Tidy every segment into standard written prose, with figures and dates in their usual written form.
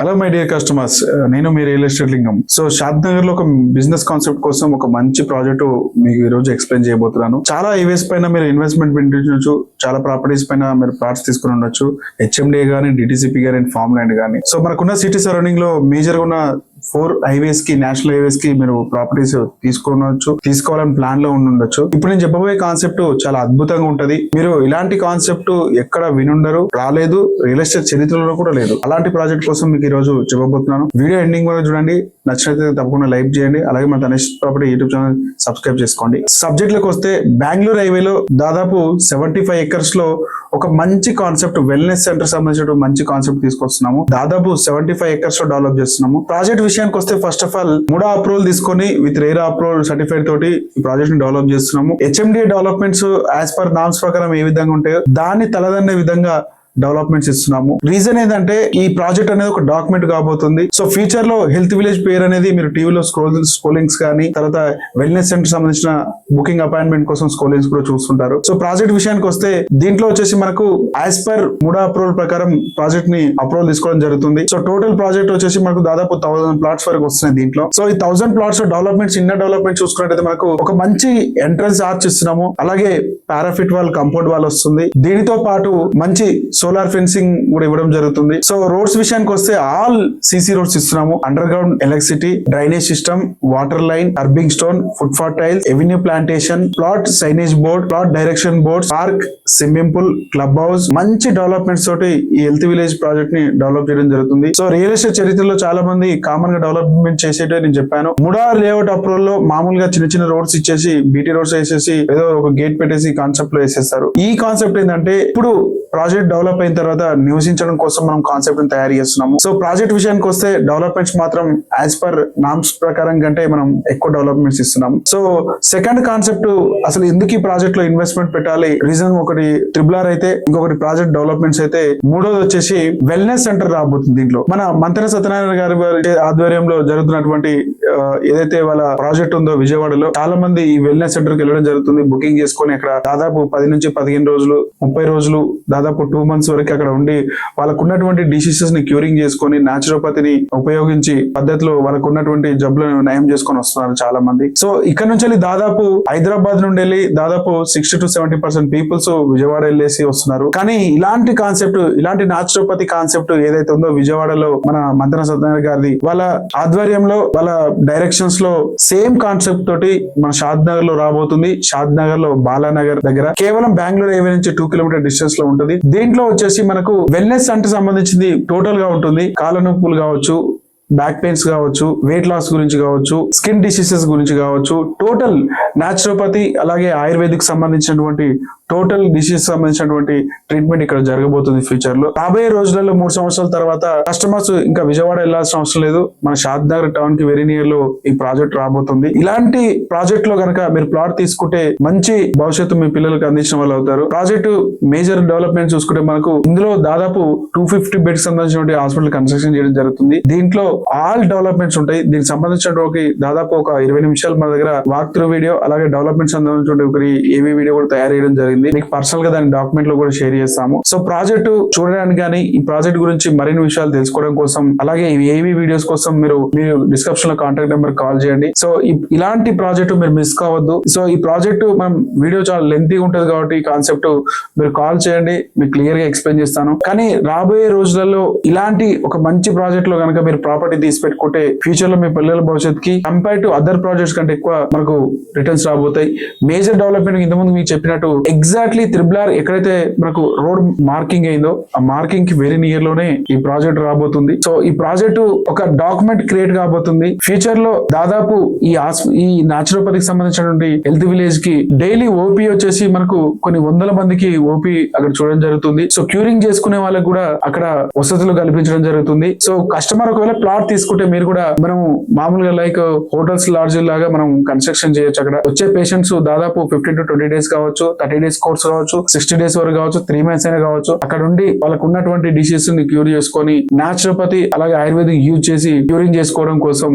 Hello my dear customers, నేను మీ real estate లింగం. So షాద్ నగర్ లో ఒక బిజినెస్ కాన్సెప్ట్ కోసం ఒక మంచి ప్రాజెక్ట్ మీకు ఈ రోజు ఎక్స్ప్లెయిన్ చేయబోతున్నాను. చాలా హైవేస్ పైన మీరు ఇన్వెస్ట్మెంట్ పెట్టించవచ్చు, చాలా ప్రాపర్టీస్ పైన మీరు ప్లాట్స్ తీసుకుని ఉండొచ్చు, హెచ్ఎండిఏ గానీ, డిటిసిపి గానీ, ఫార్మ్ ల్యాండ్ గానీ. సో మనకున్న సిటీ సరౌండింగ్ లో మేజర్ గా ఉన్న 4 హైవేస్ కి, నేషనల్ హైవేస్ కి మీరు ప్రాపర్టీస్ తీసుకోవాలని ప్లాన్ లో ఉండొచ్చు. ఇప్పుడు నేను చెప్పబోయే కాన్సెప్ట్ చాలా అద్భుతంగా ఉంటది. మీరు ఇలాంటి కాన్సెప్ట్ ఎక్కడ వినుండరు, రాలేదు, రియల్ ఎస్టేట్ చరిత్రలో కూడా లేదు. అలాంటి ప్రాజెక్ట్ కోసం మీకు ఈ రోజు చెప్పబోతున్నాను. వీడియో ఎండింగ్ వరకు చూడండి. నచ్చినట్లయితే తప్పకుండా లైక్ చేయండి. అలాగే మన Tanish property YouTube channel subscribe చేసుకోండి. సబ్జెక్ట్ లకు వస్తే, బెంగళూరు హైవేలో దాదాపు 75 acres లో ఒక మంచి కాన్సెప్ట్, వెల్నెస్ సెంటర్ సంబంధించిన మంచి కాన్సెప్ట్ తీసుకొస్తున్నాము. దాదాపు 75 acres లో డెవలప్ చేస్తున్నాము. ప్రాజెక్ట్ విషయానికి వస్తే, first of all MUDA approval తీసుకొని విత్ రేరా అప్రూవల్ సర్టిఫైడ్ తోటి ఈ ప్రాజెక్ట్ ని డెవలప్ చేస్తున్నాము. HMDA developments as per norms ప్రకారం ఏ విధంగా ఉంటాయో దాన్ని తలదన్నే విధంగా డెవలప్మెంట్స్ ఇస్తున్నాము. రీజన్ ఏంటంటే, ఈ ప్రాజెక్ట్ అనేది ఒక డాక్యుమెంట్ కాబోతుంది. సో ఫ్యూచర్ లో హెల్త్ విలేజ్ పేరు అనేది మీరు టీవీలో స్క్రోలింగ్స్ కానీ, తర్వాత వెల్నెస్ సెంటర్ సంబంధించిన బుకింగ్ అపాయింట్మెంట్ కోసం స్క్రోలింగ్స్ కూడా చూస్తుంటారు. సో ప్రాజెక్ట్ విషయానికి వస్తే, దీంట్లో వచ్చేసి మనకు యాజ్ పర్ ముడా అప్రూవల్ ప్రకారం ప్రాజెక్ట్ ని అప్రూవల్ తీసుకోవడం జరుగుతుంది. సో టోటల్ ప్రాజెక్ట్ వచ్చేసి మనకు దాదాపు 1000 plots వరకు వస్తున్నాయి దీంట్లో. సో ఈ 1000 plots డెవలప్మెంట్స్, ఇన్నర్ డెవలప్మెంట్ చూసుకున్నట్టయితే మనకు ఒక మంచి ఎంట్రన్స్ ఆర్చ్ ఇస్తున్నాము. అలాగే పారాఫిట్ వాల్, కంపౌండ్ వాల్ వస్తుంది. దీనితో పాటు మంచి సోలార్ ఫెన్సింగ్ కూడా ఇవ్వడం జరుగుతుంది. సో రోడ్స్ విషయానికి వస్తే, ఆల్ సిసి రోడ్స్ ఇస్తున్నాము. Underground electricity, drainage system, water line, kerbing stone, footpath tile, avenue plantation, plot signage board, plot direction board, park, swimming pool, club house, మంచి developments తోటి ఈ health village project ని develop చేయడం జరుగుతుంది. So real estate చరిత్రలో చాలా మంది common గా డెవలప్మెంట్ చేసేటే నేను చెప్పాను. ముడా లేఅవుట్ అప్రూవల్ లో మామూలుగా చిన్న చిన్న రోడ్స్ ఇచ్చేసి, బీటీ రోడ్స్ వేసేసి, ఏదో ఒక గేట్ పెట్టేసి కాన్సెప్ట్ లో వేసేస్తారు. ఈ కాన్సెప్ట్ ఏంటంటే, ఇప్పుడు ప్రాజెక్ట్ డెవలప్ అయిన తర్వాత నివసించడం కోసం మనం కాన్సెప్ట్ ని తయారు చేస్తున్నాము. సో ప్రాజెక్ట్ విషయానికి వస్తే, డెవలప్మెంట్స్ మాత్రం యాజ్ పర్ నామ్స్ ప్రకారం కంటే మనం ఎక్కువ డెవలప్మెంట్స్ ఇస్తున్నాము. సో సెకండ్ కాన్సెప్ట్, అసలు ఎందుకు ఈ ప్రాజెక్ట్ లో ఇన్వెస్ట్మెంట్ పెట్టాలి, రీజన్ ఒకటి ట్రిబుల్ అయితే, ఇంకొకటి ప్రాజెక్ట్ డెవలప్మెంట్స్ అయితే, మూడోది వచ్చేసి వెల్నెస్ సెంటర్ రాబోతుంది. దీంట్లో మన మంత్రి సత్యనారాయణ గారి ఆధ్వర్యంలో జరుగుతున్నటువంటి ఏదైతే వాళ్ళ ప్రాజెక్ట్ ఉందో విజయవాడలో, చాలా మంది ఈ వెల్నెస్ సెంటర్ కి వెళ్ళడం జరుగుతుంది. బుకింగ్ చేసుకొని అక్కడ దాదాపు 10 నుంచి 15 రోజులు, 30 రోజులు, దాదాపు 2 months వరకు అక్కడ ఉండి వాళ్ళకు ఉన్నటువంటి డిసీజెస్ ని క్యూరింగ్ చేసుకొని, న్యాచురోపతిని ఉపయోగించి పద్ధతిలో వాళ్ళకు ఉన్నటువంటి జబ్బులను నయం చేసుకొని వస్తున్నారు చాలా మంది. సో ఇక్కడ నుంచి దాదాపు హైదరాబాద్ నుండి వెళ్ళి దాదాపు 60 to 70% పీపుల్స్ విజయవాడ వెళ్ళేసి వస్తున్నారు. కానీ ఇలాంటి కాన్సెప్ట్, ఇలాంటి న్యాచురోపతి కాన్సెప్ట్ ఏదైతే ఉందో విజయవాడలో మన మంత్రి సత్యనారాయణ గారిది వాళ్ళ ఆధ్వర్యంలో, వాళ్ళ డైరెక్షన్స్ లో సేమ్ కాన్సెప్ట్ తోటి మన షాద్ నగర్ లో రాబోతుంది. షాద్ నగర్ లో బాలానగర్ దగ్గర, కేవలం బెంగళూరు హైవే నుంచి 2 kilometer డిస్టెన్స్ లో ఉంటుంది. దీంట్లో వచ్చేసి మనకు వెల్నెస్ అంటే సంబంధించింది టోటల్ గా ఉంటుంది. కాళ్ళ నొప్పులు కావచ్చు, బ్యాక్ పెయిన్స్ కావచ్చు, వెయిట్ లాస్ గురించి కావచ్చు, స్కిన్ డిసీజెస్ గురించి కావచ్చు, టోటల్ న్యాచురోపతి అలాగే ఆయుర్వేదిక్ సంబంధించినటువంటి టోటల్ డిసీజ్ సంబంధించినటువంటి ట్రీట్మెంట్ ఇక్కడ జరగబోతుంది ఫ్యూచర్ లో. రాబోయే రోజులలో 3 సంవత్సరాల తర్వాత కస్టమర్స్ ఇంకా విజయవాడ వెళ్లాల్సిన అవసరం లేదు. మన షాద్ నగర్ టౌన్ కి వెరీ నియర్ లో ఈ ప్రాజెక్ట్ రాబోతుంది. ఇలాంటి ప్రాజెక్ట్ లో కనుక మీరు ప్లాట్ తీసుకుంటే మంచి భవిష్యత్తు మీ పిల్లలకు అందించిన వాళ్ళు అవుతారు. ప్రాజెక్టు మేజర్ డెవలప్మెంట్ చూసుకుంటే, మనకు ఇందులో దాదాపు 250 బెడ్స్ సంబంధించిన హాస్పిటల్ కన్స్ట్రక్షన్ చేయడం జరుగుతుంది. దీంట్లో ఆల్ డెవలప్మెంట్స్ ఉంటాయి. దీనికి సంబంధించినటువంటి దాదాపు ఒక 20 నిమిషాలు మన దగ్గర వాక్ త్రూ వీడియో, అలాగే డెవలప్మెంట్ సంబంధించిన ఒక ఏవీ వీడియో కూడా తయారు చేయడం జరిగింది. మీకు పర్సనల్ గా దాని డాక్యుమెంట్ లో కూడా షేర్ చేస్తాము. సో ప్రాజెక్ట్ చూడడానికి కానీ, ఈ ప్రాజెక్ట్ గురించి మరిన్ని విషయాలు తెలుసుకోవడం కోసం, అలాగే ఏవీ వీడియోస్ కోసం మీరు డిస్క్రిప్షన్ లో కాంటాక్ట్ నెంబర్ కాల్ చేయండి. సో ఇలాంటి ప్రాజెక్ట్ మీరు మిస్ కావద్దు. సో ఈ ప్రాజెక్ట్ మనం వీడియో చాలా లెంతీగా ఉంటుంది కాబట్టి, ఈ కాన్సెప్ట్ మీరు కాల్ చేయండి, మీకు క్లియర్ గా ఎక్స్ప్లెయిన్ చేస్తాను. కానీ రాబోయే రోజులలో ఇలాంటి ఒక మంచి ప్రాజెక్ట్ లో కనుక మీరు ప్రాపర్టీ తీసి పెట్టుకుంటే, ఫ్యూచర్ లో మీ పిల్లల భవిష్యత్తుకి కంపేర్ టు అదర్ ప్రాజెక్ట్స్ కంటే ఎక్కువ మనకు రిటర్న్స్ రాబోతాయి. మేజర్ డెవలప్మెంట్ ఇంతకుముందు మీకు చెప్పినట్టు ఎగ్జాక్ట్లీ త్రిబుల్ ఎక్కడైతే మనకు రోడ్ మార్కింగ్ అయిందో, ఆ మార్కింగ్ కి వెరీ నియర్ లోనే ఈ ప్రాజెక్ట్ రాబోతుంది. సో ఈ ప్రాజెక్ట్ ఒక డాక్యుమెంట్ క్రియేట్ కాబోతుంది. ఫ్యూచర్ లో దాదాపు ఈ న్యాచురోపతికి సంబంధించినటువంటి హెల్త్ విలేజ్ కి డైలీ ఓపీ వచ్చేసి మనకు కొన్ని 100 మందికి ఓపీ అక్కడ చూడడం జరుగుతుంది. సో క్యూరింగ్ చేసుకునే వాళ్ళకి కూడా అక్కడ వసతులు కల్పించడం జరుగుతుంది. సో కస్టమర్ ఒకవేళ ప్లాట్ తీసుకుంటే, మీరు కూడా మనం మామూలుగా లైక్ హోటల్స్, లాడ్జ్ లాగా మనం కన్స్ట్రక్షన్ చేయొచ్చు. అక్కడ వచ్చే పేషెంట్స్ దాదాపు 15 to 20 days కావచ్చు, 30 days కోర్స్ కావచ్చు, 60 days వరకు కావచ్చు, 3 months అయినా కావచ్చు. అక్కడ ఉండి వాళ్ళకు ఉన్నటువంటి డిసీజెస్ ని క్యూర్ చేసుకొని, న్యాచురోపతి అలాగే ఆయుర్వేదిక్ యూజ్ చేసి క్యూరింగ్ చేసుకోవడం కోసం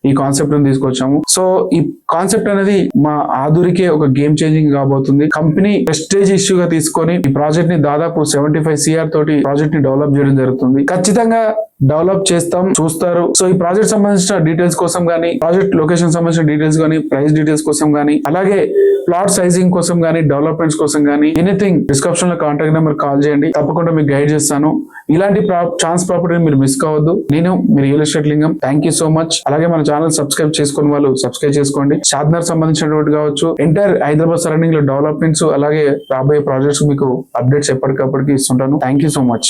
ఈ కాన్సెప్ట్ ని తీసుకొచ్చాము. సో ఈ కాన్సెప్ట్ అనేది మా ఆధురికే ఒక గేమ్ చేంజింగ్ కాబోతుంది. కంపెనీ ప్రెస్టేజ్ ఇష్యూగా తీసుకొని ఈ ప్రాజెక్ట్ ని దాదాపు 75 CR తోటి ప్రాజెక్ట్ ని డెవలప్ చేయడం జరుగుతుంది. ఖచ్చితంగా డెవలప్ చేస్తాం, చూస్తారు. సో ఈ ప్రాజెక్ట్ సంబంధించిన డీటెయిల్స్ కోసం గానీ, ప్రాజెక్ట్ లొకేషన్ సంబంధించిన డీటెయిల్స్ గానీ, ప్రైస్ డీటెయిల్స్ కోసం గానీ, అలాగే ప్లాట్ సైజింగ్ కోసం గానీ, డెవలప్మెంట్స్ కోసం గానీ, ఎనీథింగ్ డిస్క్రిప్షన్ లో కాంటాక్ట్ నెంబర్ కాల్ చేయండి. తప్పకుండా మీకు గైడ్ చేస్తాను. ఇలాంటి ఛాన్స్ ప్రాపర్టీని మీరు మిస్ కావద్దు. నేను మీ రియల్ ఎస్టేట్ లింగం. Thank you so much. అలాగే మన ఛానల్ సబ్స్క్రైబ్ చేసుకుని వాళ్ళు సబ్స్క్రైబ్ చేసుకోండి. షాద్నగర్ సంబంధించినటువంటి కావచ్చు, ఎంటైర్ హైదరాబాద్ సరౌండింగ్ లో డెవలప్మెంట్స్ అలాగే రాబోయే ప్రాజెక్ట్స్ మీకు అప్డేట్స్ ఎప్పటికప్పటికి ఇస్తుంటాను. Thank you so much.